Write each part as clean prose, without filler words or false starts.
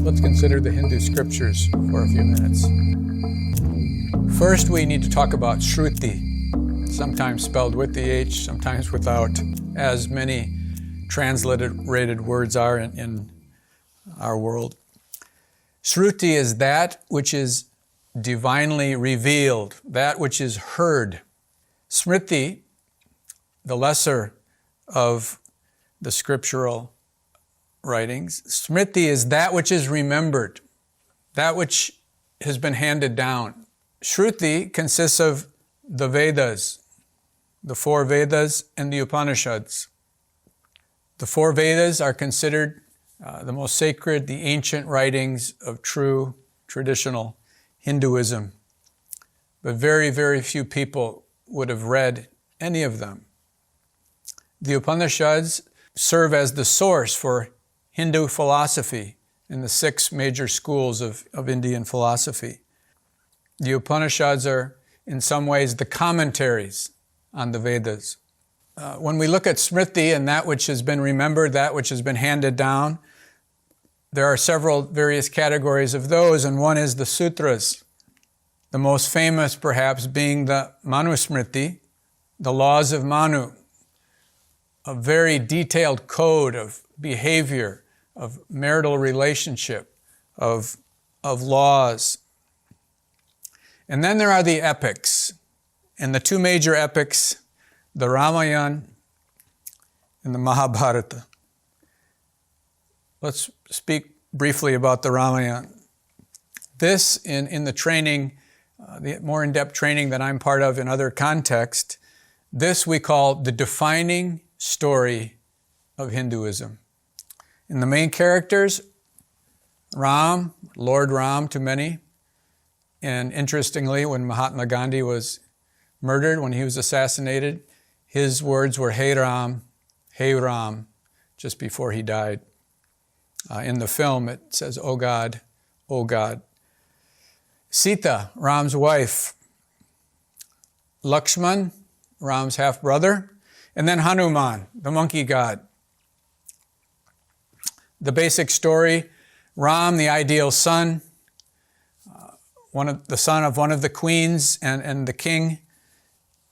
Let's consider the Hindu scriptures for a few minutes. First, we need to talk about Shruti, sometimes spelled with the H, sometimes without, as many transliterated words are in our world. Shruti is that which is divinely revealed, that which is heard. Smriti, the lesser of the scriptural writings, Smriti is that which is remembered, that which has been handed down. Shruti consists of the Vedas, the four Vedas and the Upanishads. The four Vedas are considered the most sacred, the ancient writings of true traditional Hinduism. But very, very few people would have read any of them. The Upanishads serve as the source for Hindu philosophy in the 6 major schools of Indian philosophy. The Upanishads are, in some ways, the commentaries on the Vedas. When we look at Smriti and that which has been remembered, that which has been handed down, there are several various categories of those, and one is the sutras. The most famous, perhaps, being the Manusmriti, the laws of Manu, a very detailed code of behavior, of marital relationship, of laws. And then there are the epics, and the 2 major epics, the Ramayana and the Mahabharata. Let's speak briefly about the Ramayana. This, in the training, the more in-depth training that I'm part of in other contexts, this we call the defining story of Hinduism. In the main characters, Ram, Lord Ram to many, and interestingly, when Mahatma Gandhi was murdered, when he was assassinated, his words were, Hey Ram, just before he died. In the film, it says, Oh God, oh God. Sita, Ram's wife. Lakshman, Ram's half-brother. And then Hanuman, the monkey god. The basic story, Ram, the ideal son, the son of one of the queens and the king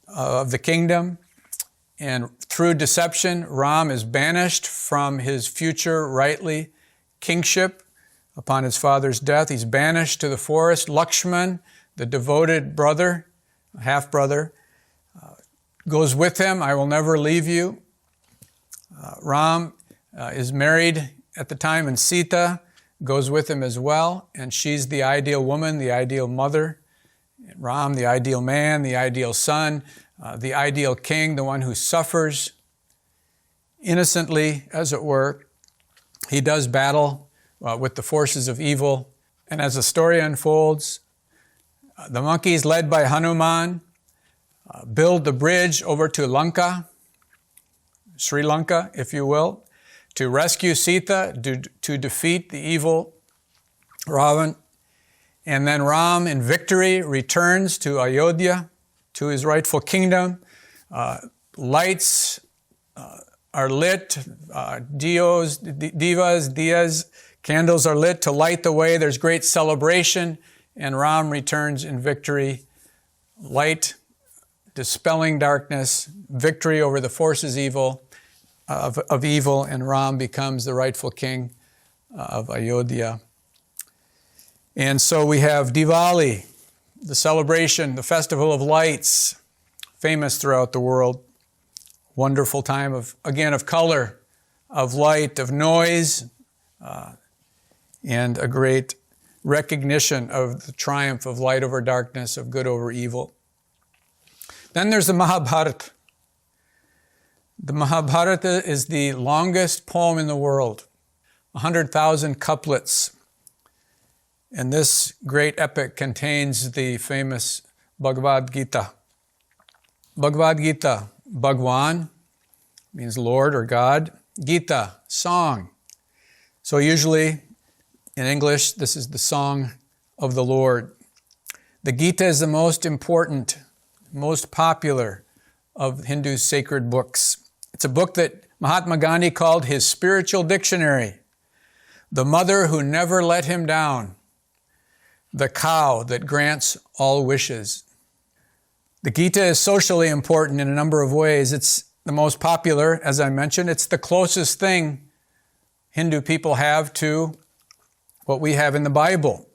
of the kingdom. And through deception, Ram is banished from his future rightly kingship upon his father's death. He's banished to the forest. Lakshman, the devoted brother, half-brother, goes with him. I will never leave you. Ram is married at the time, and Sita goes with him as well. And she's the ideal woman, the ideal mother. Ram, the ideal man, the ideal son, the ideal king, the one who suffers innocently, as it were. He does battle with the forces of evil. And as the story unfolds, the monkeys, led by Hanuman, build the bridge over to Lanka, Sri Lanka, if you will, to rescue Sita, to defeat the evil Ravan. And then Ram, in victory, returns to Ayodhya, to his rightful kingdom. Lights are lit, diyas, candles are lit to light the way. There's great celebration, and Ram returns in victory. Light dispelling darkness, victory over the forces of evil, and Ram becomes the rightful king of Ayodhya. And so we have Diwali, the celebration, the festival of lights, famous throughout the world. Wonderful time of color, of light, of noise, and a great recognition of the triumph of light over darkness, of good over evil. Then there's the Mahabharata. The Mahabharata is the longest poem in the world, 100,000 couplets. And this great epic contains the famous Bhagavad Gita. Bhagavad Gita, Bhagwan means Lord or God. Gita, song. So usually in English, this is the song of the Lord. The Gita is the most important, most popular of Hindu sacred books. It's a book that Mahatma Gandhi called his spiritual dictionary. the mother who never let him down, the cow that grants all wishes. The Gita is socially important in a number of ways. It's the most popular, as I mentioned. It's the closest thing Hindu people have to what we have in the Bible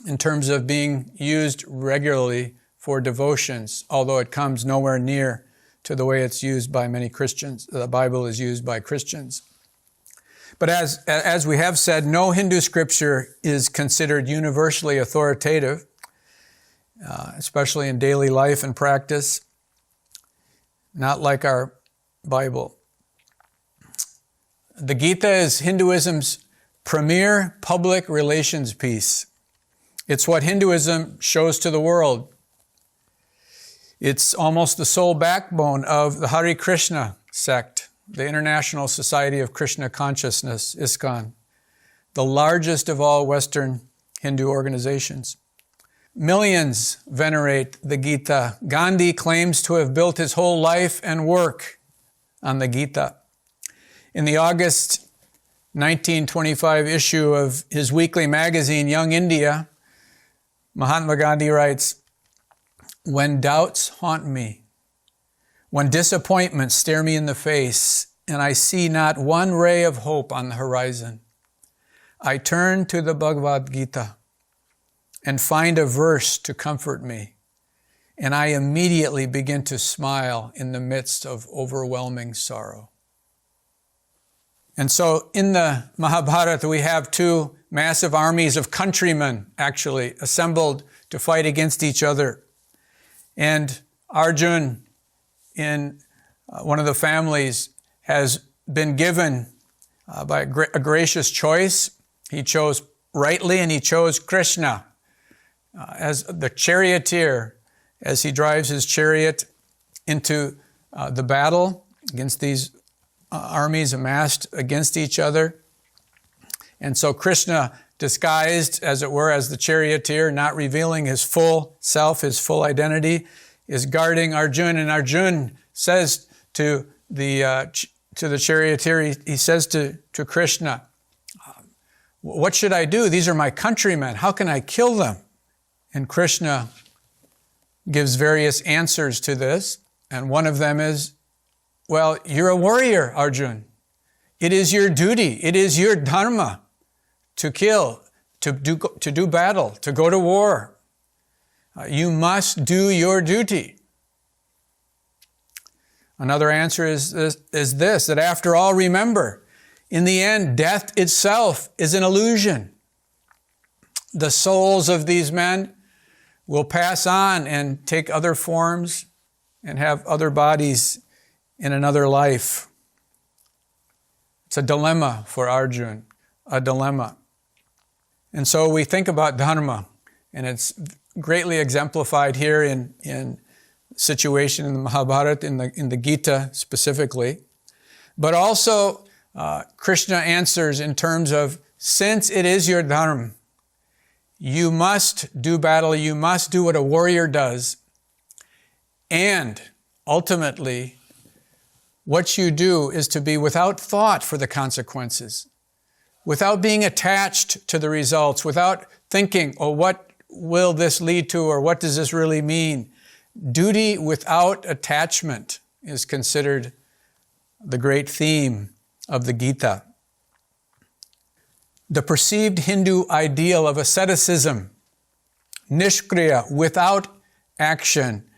in terms of being used regularly for devotions, although it comes nowhere near to the way it's used by many Christians. The Bible is used by Christians. But as we have said, no Hindu scripture is considered universally authoritative, especially in daily life and practice, not like our Bible. The Gita is Hinduism's premier public relations piece. It's what Hinduism shows to the world. It's almost the sole backbone of the Hare Krishna sect, the International Society of Krishna Consciousness, ISKCON, the largest of all Western Hindu organizations. Millions venerate the Gita. Gandhi claims to have built his whole life and work on the Gita. In the August 1925 issue of his weekly magazine, Young India, Mahatma Gandhi writes, "When doubts haunt me, when disappointments stare me in the face, and I see not one ray of hope on the horizon, I turn to the Bhagavad Gita and find a verse to comfort me, and I immediately begin to smile in the midst of overwhelming sorrow." And so in the Mahabharata, we have two massive armies of countrymen actually assembled to fight against each other. And Arjun, in one of the families, has been given by a gracious choice. He chose rightly, and he chose Krishna as the charioteer as he drives his chariot into the battle against these armies amassed against each other. And so Krishna, disguised, as it were, as the charioteer, not revealing his full self, his full identity, is guarding Arjun. And Arjun says to the charioteer, he says to Krishna, "What should I do? These are my countrymen. How can I kill them?" And Krishna gives various answers to this. And one of them is, well, you're a warrior, Arjun. It is your duty. It is your dharma to kill, to do battle, to go to war. You must do your duty. Another answer is this, that after all, remember, in the end, death itself is an illusion. The souls of these men will pass on and take other forms and have other bodies in another life. It's a dilemma for Arjun, a dilemma. And so we think about dharma, and it's greatly exemplified here in situation in the Mahabharata, in the Gita specifically. But also, Krishna answers in terms of, since it is your dharma, you must do battle, you must do what a warrior does, and ultimately, what you do is to be without thought for the consequences, without being attached to the results, without thinking, oh, what will this lead to, or what does this really mean? Duty without attachment is considered the great theme of the Gita. The perceived Hindu ideal of asceticism, nishkriya, without action,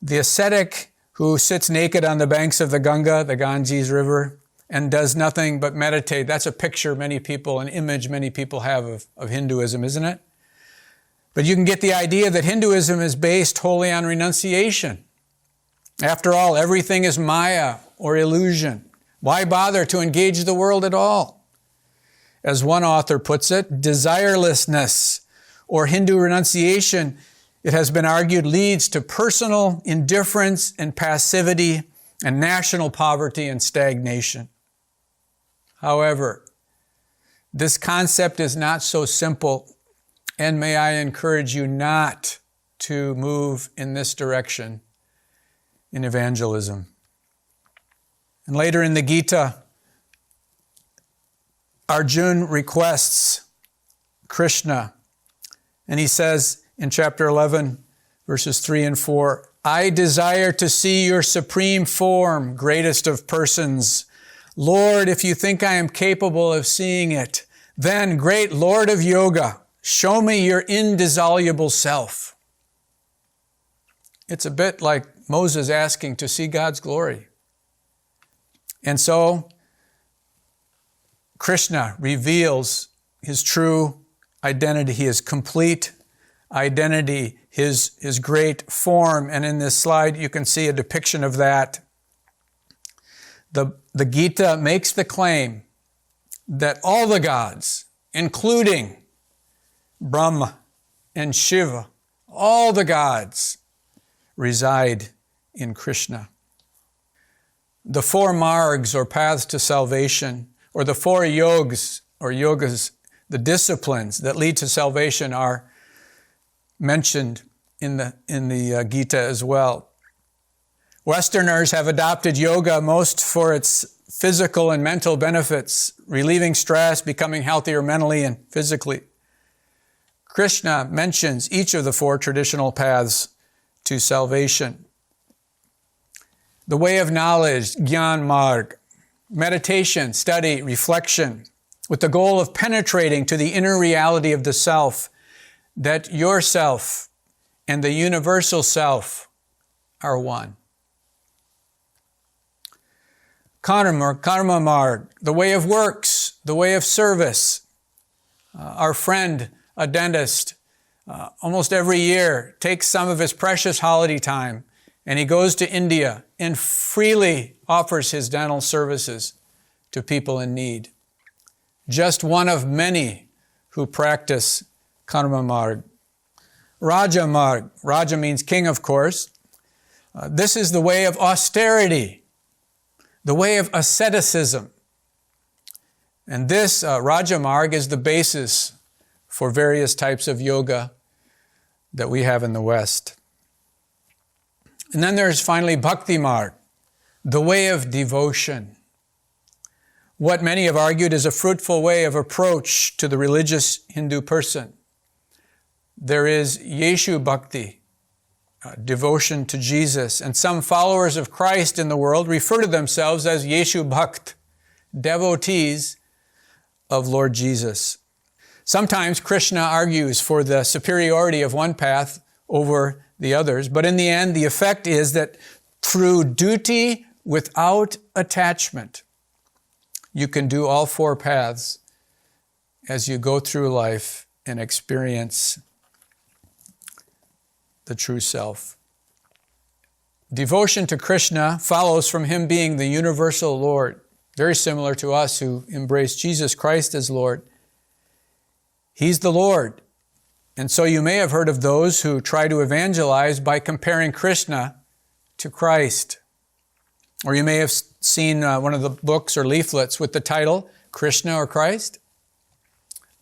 the ascetic who sits naked on the banks of the Ganga, the Ganges River, and does nothing but meditate. That's a picture many people, an image many people have of Hinduism, isn't it? But you can get the idea that Hinduism is based wholly on renunciation. After all, everything is maya or illusion. Why bother to engage the world at all? As one author puts it, desirelessness or Hindu renunciation, it has been argued, leads to personal indifference and passivity and national poverty and stagnation. However, this concept is not so simple, and may I encourage you not to move in this direction in evangelism. And later in the Gita, Arjuna requests Krishna, and he says in chapter 11, verses 3 and 4, I desire to see your supreme form, greatest of persons. Lord, if you think I am capable of seeing it, then, great Lord of Yoga, show me your indissoluble self. It's a bit like Moses asking to see God's glory. And so, Krishna reveals his true identity, his complete identity, his great form. And in this slide, you can see a depiction of that. The Gita makes the claim that all the gods, including Brahma and Shiva, all the gods reside in Krishna. The four margs, or paths to salvation, or the four yogas, the disciplines that lead to salvation, are mentioned in the Gita as well. Westerners have adopted yoga most for its physical and mental benefits, relieving stress, becoming healthier mentally and physically. Krishna mentions each of the four traditional paths to salvation. The way of knowledge, Gyan Marg, meditation, study, reflection, with the goal of penetrating to the inner reality of the self, that yourself and the universal self are one. Karma Marg, the way of works, the way of service. Our friend, a dentist, almost every year takes some of his precious holiday time and he goes to India and freely offers his dental services to people in need. Just one of many who practice Karma Marg. Raja Marg, Raja means king, of course. This is the way of austerity, the way of asceticism. And this Raja Marg is the basis for various types of yoga that we have in the West. And then there's finally Bhakti Marg, the way of devotion. What many have argued is a fruitful way of approach to the religious Hindu person. There is Yeshu Bhakti, devotion to Jesus, and some followers of Christ in the world refer to themselves as Yeshu Bhakt, devotees of Lord Jesus. Sometimes Krishna argues for the superiority of one path over the others, but in the end, the effect is that through duty without attachment, you can do all four paths as you go through life and experience the true self. Devotion to Krishna follows from him being the universal Lord, very similar to us who embrace Jesus Christ as Lord. He's the Lord. And so you may have heard of those who try to evangelize by comparing Krishna to Christ. Or you may have seen one of the books or leaflets with the title, Krishna or Christ.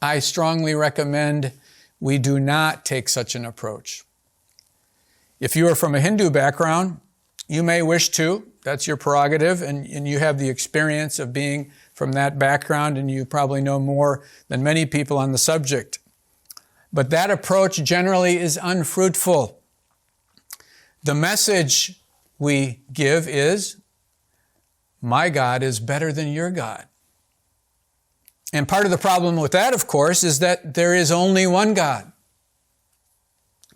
I strongly recommend we do not take such an approach. If you are from a Hindu background, you may wish to. That's your prerogative, and you have the experience of being from that background, and you probably know more than many people on the subject. But that approach generally is unfruitful. The message we give is, my God is better than your God. And part of the problem with that, of course, is that there is only one God.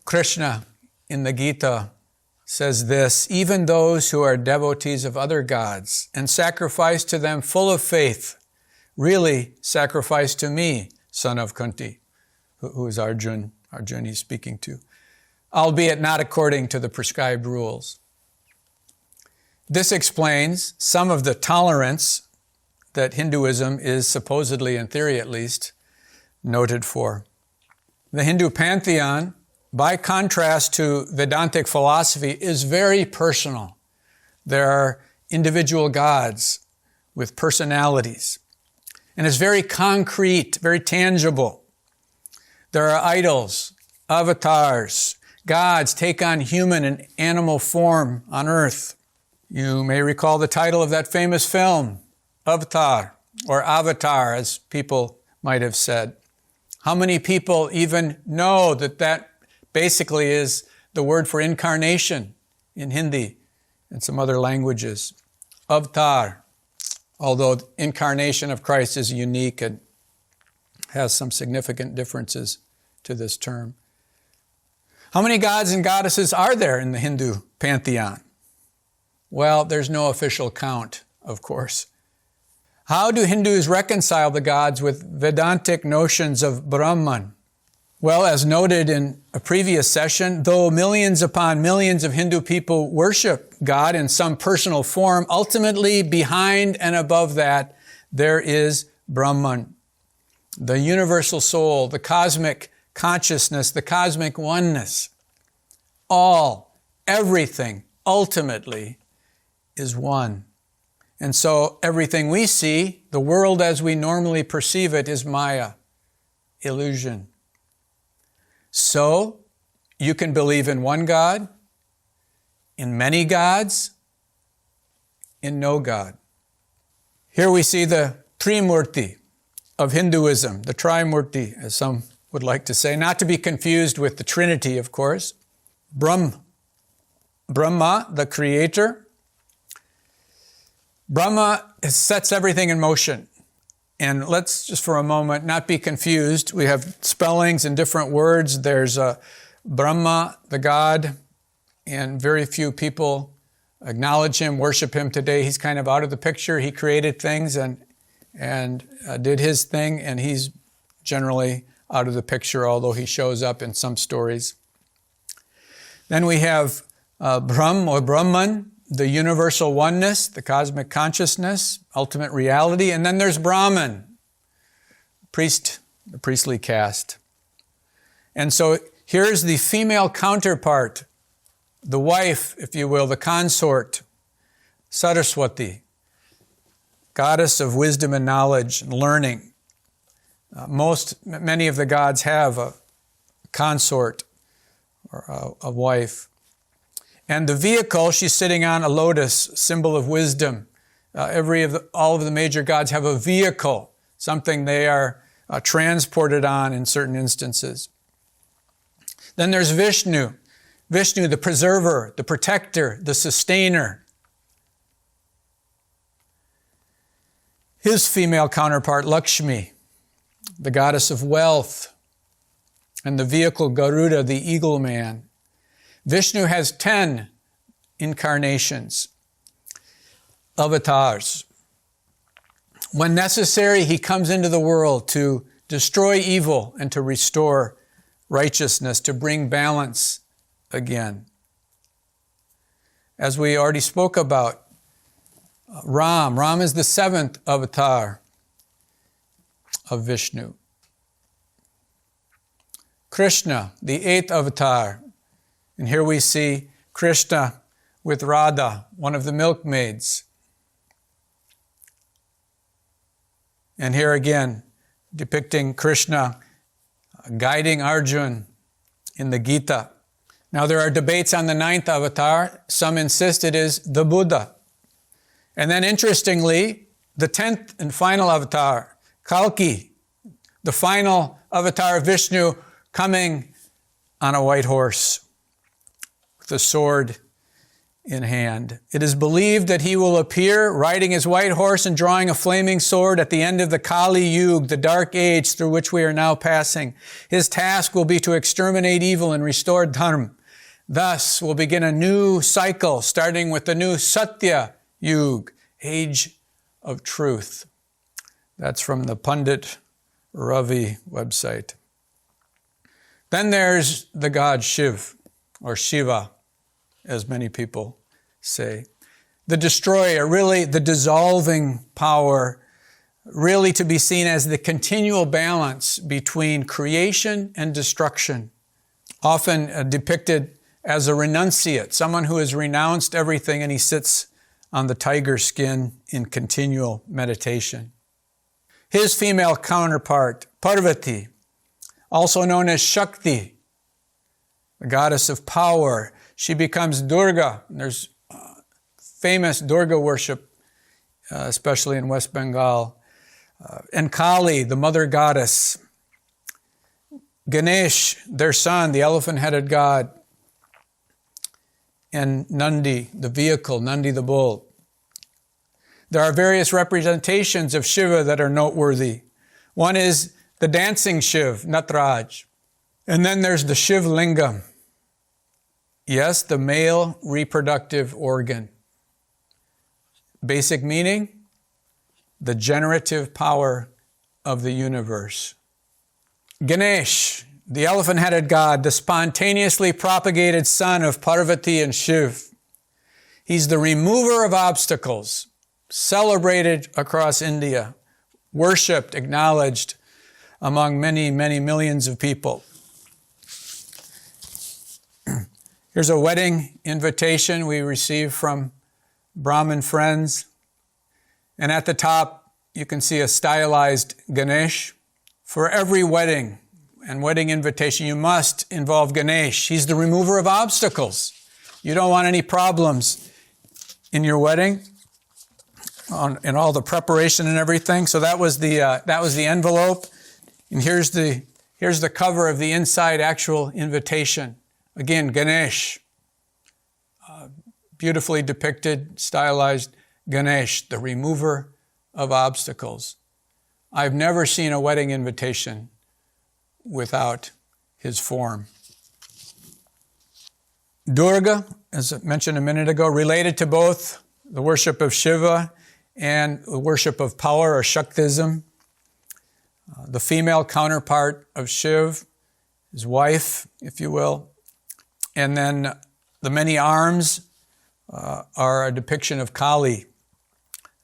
Krishna in the Gita says this, even those who are devotees of other gods and sacrifice to them full of faith, really sacrifice to me, son of Kunti, who is Arjuna he's speaking to, albeit not according to the prescribed rules. This explains some of the tolerance that Hinduism is supposedly, in theory at least, noted for. The Hindu Pantheon, by contrast to Vedantic philosophy, is very personal. There are individual gods with personalities. And it's very concrete, very tangible. There are idols, avatars. Gods take on human and animal form on earth. You may recall the title of that famous film, Avatar, or avatar, as people might have said. How many people even know that that basically is the word for incarnation in Hindi and some other languages? Avatar, although incarnation of Christ is unique and has some significant differences to this term. How many gods and goddesses are there in the Hindu pantheon? Well, there's no official count, of course. How do Hindus reconcile the gods with Vedantic notions of Brahman? Well, as noted in a previous session, though millions upon millions of Hindu people worship God in some personal form, ultimately behind and above that, there is Brahman, the universal soul, the cosmic consciousness, the cosmic oneness. All, everything, ultimately, is one. And so everything we see, the world as we normally perceive it, is Maya, illusion. So you can believe in one God, in many gods, in no God. Here we see the Trimurti of Hinduism, the Trimurti, as some would like to say, not to be confused with the Trinity, of course. Brahma, the creator. Brahma sets everything in motion. And let's just for a moment not be confused. We have spellings and different words. There's Brahma, the God, and very few people acknowledge him, worship him today. He's kind of out of the picture. He created things and did his thing, and he's generally out of the picture, although he shows up in some stories. Then we have Brahm or Brahman, the universal oneness, the cosmic consciousness, ultimate reality. And then there's Brahman, priest, the priestly caste. And so here's the female counterpart, the wife, if you will, the consort, Saraswati, goddess of wisdom and knowledge and learning. Many of the gods have a consort or a wife. And the vehicle, she's sitting on a lotus, symbol of wisdom. All of the major gods have a vehicle, something they are transported on in certain instances. Then there's Vishnu. Vishnu, the preserver, the protector, the sustainer. His female counterpart, Lakshmi, the goddess of wealth, and the vehicle Garuda, the eagle man. Vishnu has 10 incarnations, avatars. When necessary, he comes into the world to destroy evil and to restore righteousness, to bring balance again. As we already spoke about, Ram is the 7th avatar of Vishnu. Krishna, the 8th avatar. And here we see Krishna with Radha, one of the milkmaids. And here again, depicting Krishna guiding Arjuna in the Gita. Now there are debates on the 9th avatar. Some insist it is the Buddha. And then interestingly, the 10th and final avatar, Kalki, the final avatar of Vishnu, coming on a white horse, the sword in hand. It is believed that he will appear riding his white horse and drawing a flaming sword at the end of the Kali Yuga, the dark age through which we are now passing. His task will be to exterminate evil and restore dharma. Thus will begin a new cycle, starting with the new Satya Yuga, age of truth. That's from the Pandit Ravi website. Then there's the god Shiv, or Shiva, as many people say. The destroyer, really the dissolving power, really to be seen as the continual balance between creation and destruction, often depicted as a renunciate, someone who has renounced everything and he sits on the tiger skin in continual meditation. His female counterpart, Parvati, also known as Shakti, the goddess of power. She becomes Durga. There's famous Durga worship, especially in West Bengal. and Kali, the mother goddess. Ganesh, their son, the elephant-headed god. And Nandi, the vehicle, Nandi the bull. There are various representations of Shiva that are noteworthy. One is the dancing Shiv, Nataraj. And then there's the Shiv Lingam. Yes, the male reproductive organ. Basic meaning, the generative power of the universe. Ganesh, the elephant-headed god, the spontaneously propagated son of Parvati and Shiv. He's the remover of obstacles, celebrated across India, worshipped, acknowledged among many, many millions of people. Here's a wedding invitation we received from Brahman friends. And at the top, you can see a stylized Ganesh. For every wedding and wedding invitation, you must involve Ganesh. He's the remover of obstacles. You don't want any problems in your wedding, in all the preparation and everything. So that was the envelope. And here's the cover of the inside actual invitation. Again, Ganesh, beautifully depicted, stylized Ganesh, the remover of obstacles. I've never seen a wedding invitation without his form. Durga, as I mentioned a minute ago, related to both the worship of Shiva and the worship of power or Shaktism. The female counterpart of Shiv, his wife, if you will. And then the many arms are a depiction of Kali.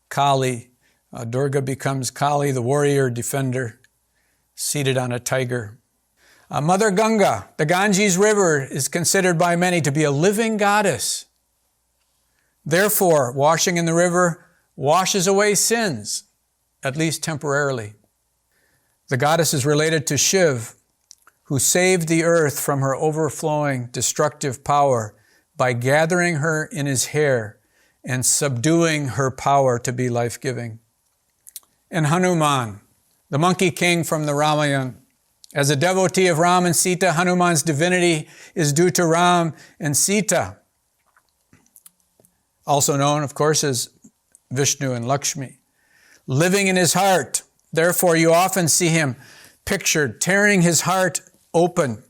Kali. Durga becomes Kali, the warrior defender, seated on a tiger. Mother Ganga, the Ganges River, is considered by many to be a living goddess. Therefore, washing in the river washes away sins, at least temporarily. The goddess is related to Shiv, who saved the earth from her overflowing destructive power by gathering her in his hair and subduing her power to be life-giving. And Hanuman, the monkey king from the Ramayana. As a devotee of Ram and Sita, Hanuman's divinity is due to Ram and Sita, also known, of course, as Vishnu and Lakshmi. Living in his heart, therefore you often see him pictured tearing his chest open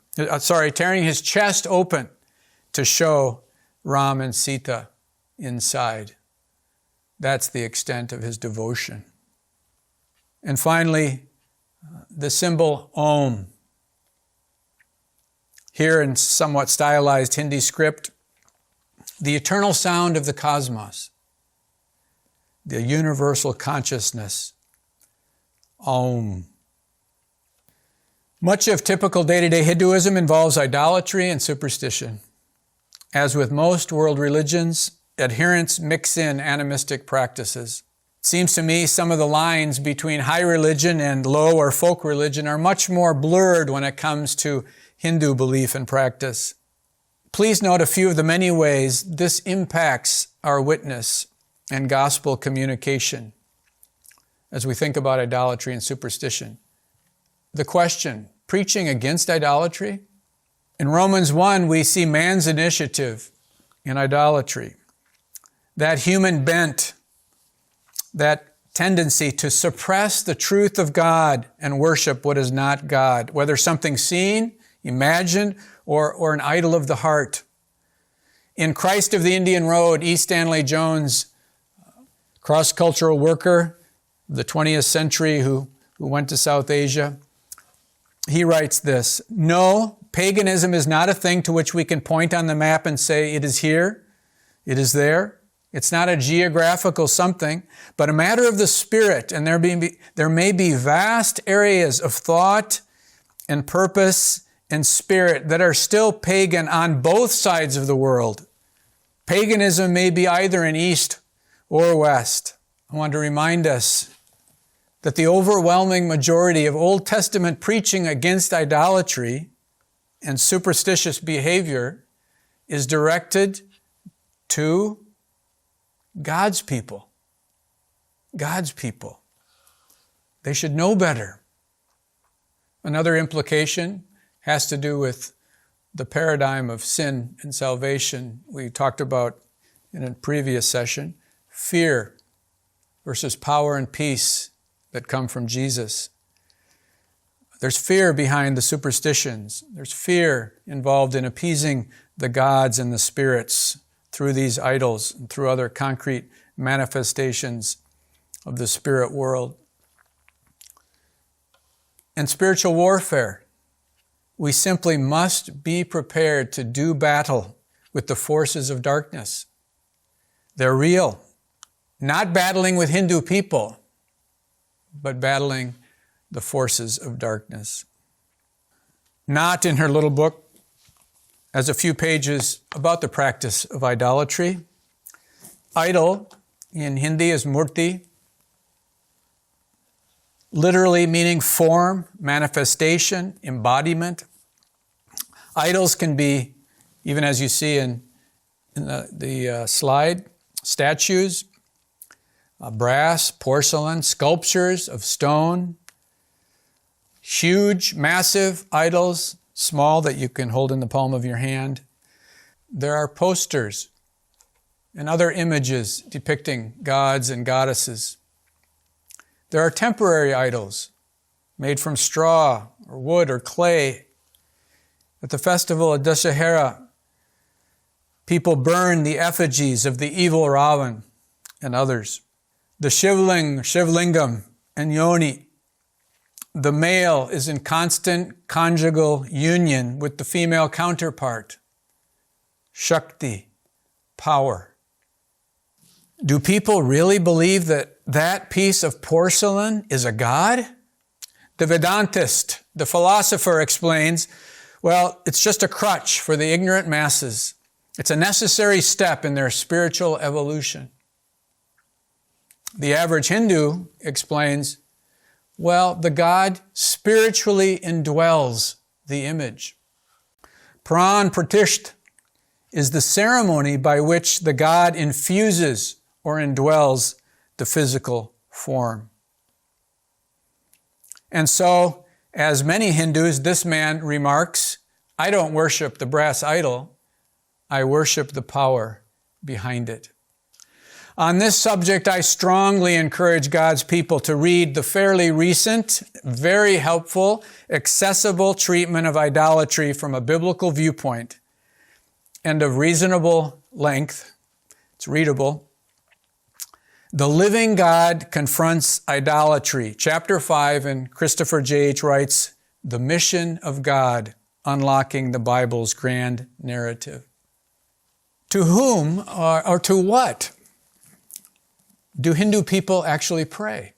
to show Ram and Sita inside. That's the extent of his devotion. And finally, the symbol Om. Here in somewhat stylized Hindi script, the eternal sound of the cosmos, the universal consciousness, Om. Much of typical day-to-day Hinduism involves idolatry and superstition. As with most world religions, adherents mix in animistic practices. It seems to me some of the lines between high religion and low or folk religion are much more blurred when it comes to Hindu belief and practice. Please note a few of the many ways this impacts our witness and gospel communication as we think about idolatry and superstition. The question, preaching against idolatry? In Romans 1, we see man's initiative in idolatry. That human bent, that tendency to suppress the truth of God and worship what is not God, whether something seen, imagined, or an idol of the heart. In Christ of the Indian Road, E. Stanley Jones, cross-cultural worker of the 20th century who went to South Asia, he writes this: "No, paganism is not a thing to which we can point on the map and say, it is here, it is there. It's not a geographical something, but a matter of the spirit, and there may be vast areas of thought and purpose and spirit that are still pagan on both sides of the world. Paganism may be either in east or west." I want to remind us that the overwhelming majority of Old Testament preaching against idolatry and superstitious behavior is directed to God's people. God's people. They should know better. Another implication has to do with the paradigm of sin and salvation we talked about in a previous session. Fear versus power and peace that come from Jesus. There's fear behind the superstitions. There's fear involved in appeasing the gods and the spirits through these idols and through other concrete manifestations of the spirit world. And spiritual warfare. We simply must be prepared to do battle with the forces of darkness. They're real. Not battling with Hindu people, but battling the forces of darkness. Not in her little book has a few pages about the practice of idolatry. Idol in Hindi is murti, literally meaning form, manifestation, embodiment. Idols can be, even as you see in the slide, statues, brass, porcelain, sculptures of stone, huge, massive idols, small that you can hold in the palm of your hand. There are posters and other images depicting gods and goddesses. There are temporary idols made from straw or wood or clay. At the festival of Dasahara, people burn the effigies of the evil Ravan and others. The Shivlingam and Yoni. The male is in constant conjugal union with the female counterpart. Shakti, power. Do people really believe that that piece of porcelain is a god? The Vedantist, the philosopher, explains, well, it's just a crutch for the ignorant masses. It's a necessary step in their spiritual evolution. The average Hindu explains, well, the god spiritually indwells the image. Pran Pratisht is the ceremony by which the god infuses or indwells the physical form. And so, as many Hindus, this man remarks, I don't worship the brass idol, I worship the power behind it. On this subject, I strongly encourage God's people to read the fairly recent, very helpful, accessible treatment of idolatry from a biblical viewpoint and of reasonable length. It's readable. The Living God Confronts Idolatry, Chapter 5, and Christopher J.H. writes, The Mission of God, Unlocking the Bible's Grand Narrative. To whom or to what do Hindu people actually pray?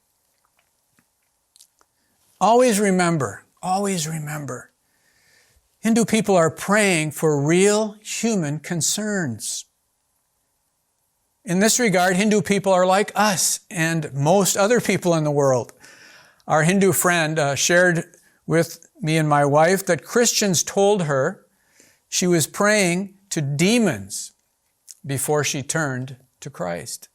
Always remember, Hindu people are praying for real human concerns. In this regard, Hindu people are like us and most other people in the world. Our Hindu friend shared with me and my wife that Christians told her she was praying to demons before she turned to Christ.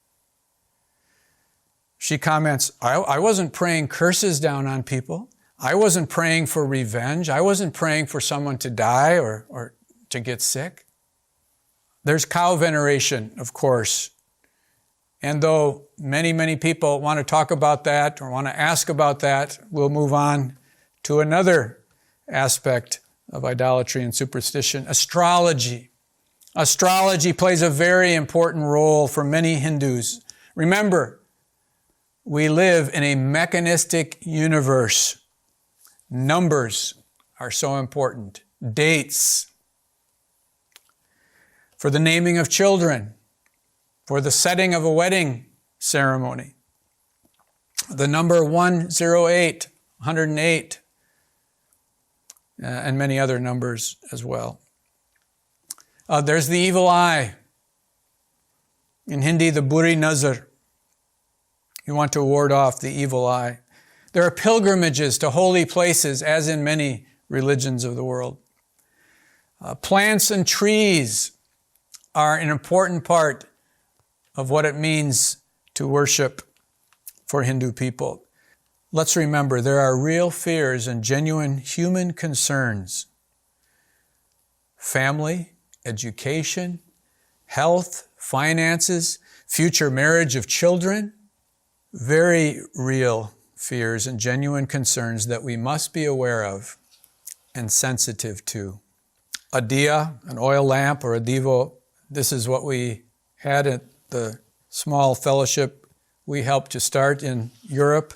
She comments, I wasn't praying curses down on people. I wasn't praying for revenge. I wasn't praying for someone to die or to get sick. There's cow veneration, of course. And though many people want to talk about that or want to ask about that, we'll move on to another aspect of idolatry and superstition, astrology. Astrology plays a very important role for many Hindus. Remember, we live in a mechanistic universe. Numbers are so important. Dates. For the naming of children. For the setting of a wedding ceremony. The number 108, 108, and many other numbers as well. There's the evil eye. In Hindi, the buri nazar. You want to ward off the evil eye. There are pilgrimages to holy places, as in many religions of the world. Plants and trees are an important part of what it means to worship for Hindu people. let's remember there are real fears and genuine human concerns. Family, education, health, finances, future marriage of children, very real fears and genuine concerns that we must be aware of and sensitive to. A diya, an oil lamp, or a devo, this is what we had at the small fellowship we helped to start in Europe.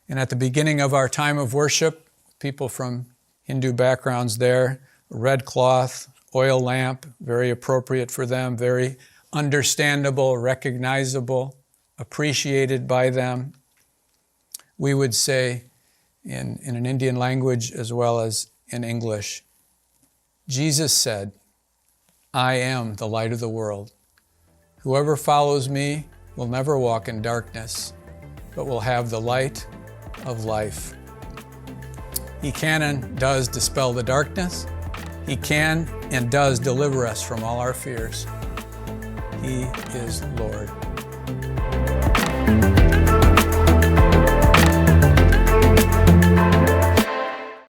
And at the beginning of our time of worship, people from Hindu backgrounds there, red cloth, oil lamp, very appropriate for them, very understandable, recognizable, appreciated by them. We would say in an Indian language as well as in English, Jesus said, I am the light of the world. Whoever follows me will never walk in darkness, but will have the light of life. He can and does dispel the darkness. He can and does deliver us from all our fears. He is Lord.